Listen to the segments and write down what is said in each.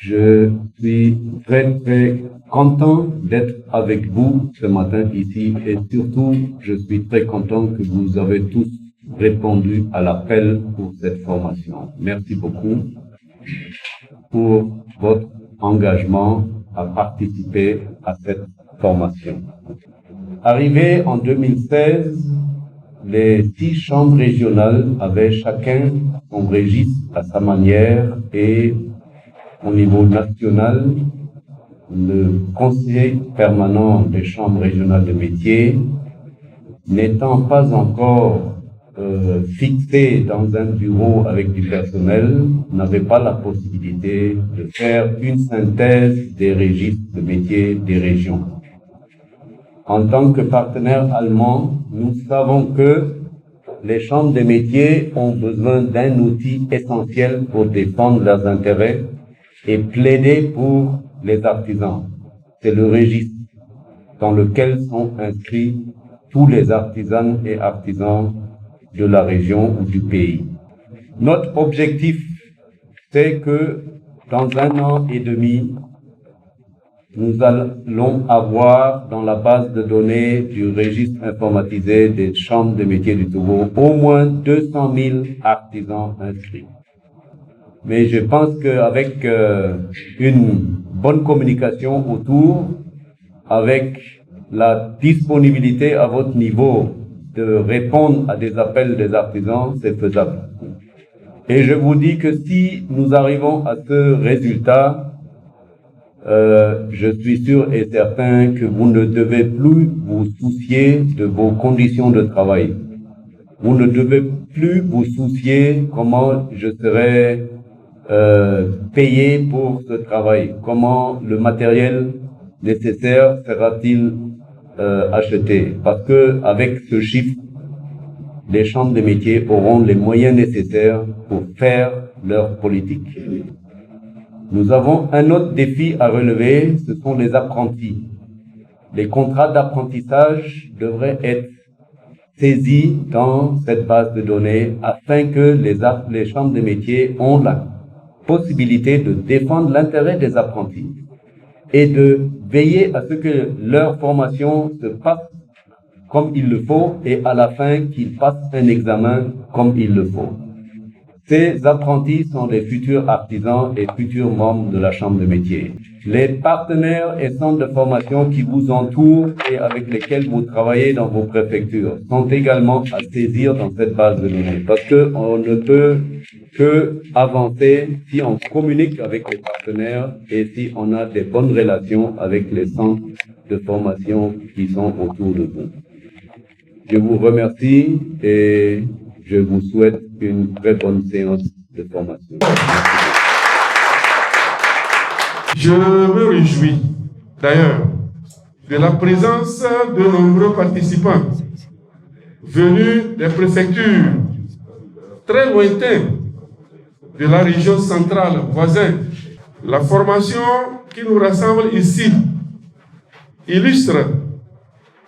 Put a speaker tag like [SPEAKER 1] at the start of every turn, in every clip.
[SPEAKER 1] Je suis très très content d'être avec vous ce matin ici et surtout je suis très content que vous avez tous répondu à l'appel pour cette formation. Merci beaucoup pour votre engagement à participer à cette formation. Arrivé en 2016, les 6 chambres régionales avaient chacun son registre à sa manière et au niveau national, le conseiller permanent des chambres régionales de métiers, n'étant pas encore fixé dans un bureau avec du personnel, n'avait pas la possibilité de faire une synthèse des registres de métiers des régions. En tant que partenaire allemand, nous savons que les chambres des métiers ont besoin d'un outil essentiel pour défendre leurs intérêts et plaider pour les artisans. C'est le registre dans lequel sont inscrits tous les artisans et artisans de la région ou du pays. Notre objectif, c'est que dans 1 an et demi, nous allons avoir dans la base de données du registre informatisé des chambres de métiers du Togo au moins 200 000 artisans inscrits. Mais je pense qu'avec une bonne communication autour, avec la disponibilité à votre niveau de répondre à des appels des artisans, c'est faisable. Et je vous dis que si nous arrivons à ce résultat, je suis sûr et certain que vous ne devez plus vous soucier de vos conditions de travail. Vous ne devez plus vous soucier comment je serai payé pour ce travail, comment le matériel nécessaire sera-t-il acheté, parce que avec ce chiffre, les chambres de métiers auront les moyens nécessaires pour faire leur politique. Nous avons un autre défi à relever, ce sont les apprentis. Les contrats d'apprentissage devraient être saisis dans cette base de données afin que les chambres de métiers ont la possibilité de défendre l'intérêt des apprentis et de veiller à ce que leur formation se passe comme il le faut et à la fin qu'ils passent un examen comme il le faut. Ces apprentis sont les futurs artisans et futurs membres de la chambre de métier. Les partenaires et centres de formation qui vous entourent et avec lesquels vous travaillez dans vos préfectures sont également à saisir dans cette base de données parce qu'on ne peut que avancer si on communique avec les partenaires et si on a des bonnes relations avec les centres de formation qui sont autour de vous. Je vous remercie et je vous souhaite une très bonne séance de formation.
[SPEAKER 2] Je me réjouis d'ailleurs de la présence de nombreux participants venus des préfectures très lointaines de la région centrale voisine. La formation qui nous rassemble ici illustre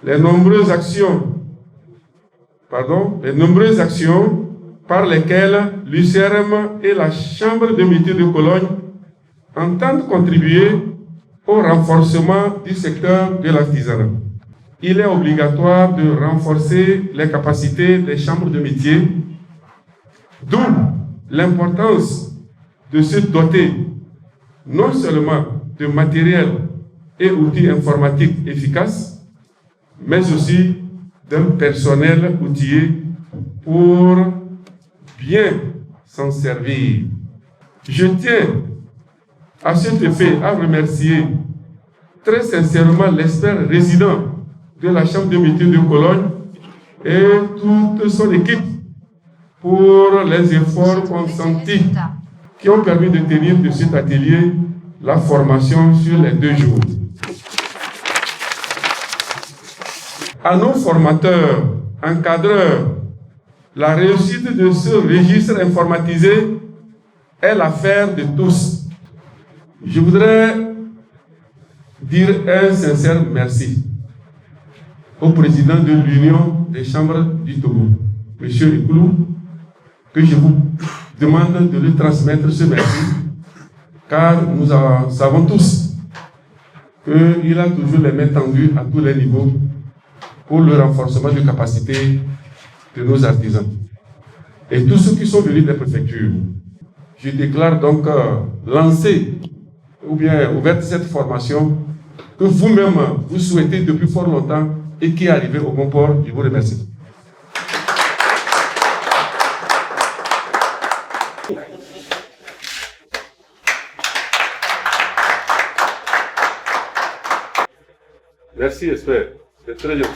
[SPEAKER 2] les nombreuses actions par lesquelles l'UCRM et la Chambre de métiers de Cologne entendent contribuer au renforcement du secteur de l'artisanat. Il est obligatoire de renforcer les capacités des chambres de métiers, d'où l'importance de se doter non seulement de matériel et outils informatiques efficaces, mais aussi d'un personnel outillé pour bien s'en servir. Je tiens à cet effet à remercier très sincèrement l'expert résident de la Chambre de métiers de Cologne et toute son équipe pour les efforts consentis qui ont permis de tenir de cet atelier la formation sur les 2 jours. À nos formateurs, encadreurs, la réussite de ce registre informatisé est l'affaire de tous. Je voudrais dire un sincère merci au président de l'Union des chambres du Togo, M. Ikoulou, que je vous demande de lui transmettre ce merci, car nous savons tous qu'il a toujours les mains tendues à tous les niveaux pour le renforcement des capacités de nos artisans. Et tous ceux qui sont venus des préfectures, je déclare donc lancer ou bien ouverte cette formation que vous-même vous souhaitez depuis fort longtemps et qui est arrivée au bon port. Je vous remercie.
[SPEAKER 3] Merci, Esther. C'est très gentil.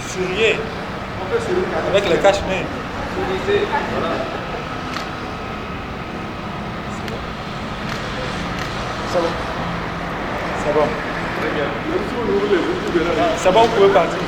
[SPEAKER 4] Souriez avec le cache-nez. C'est bon. C'est bon.
[SPEAKER 3] Très bien. Même si vous voulez, vous pouvez.
[SPEAKER 4] C'est bon, vous pouvez partir.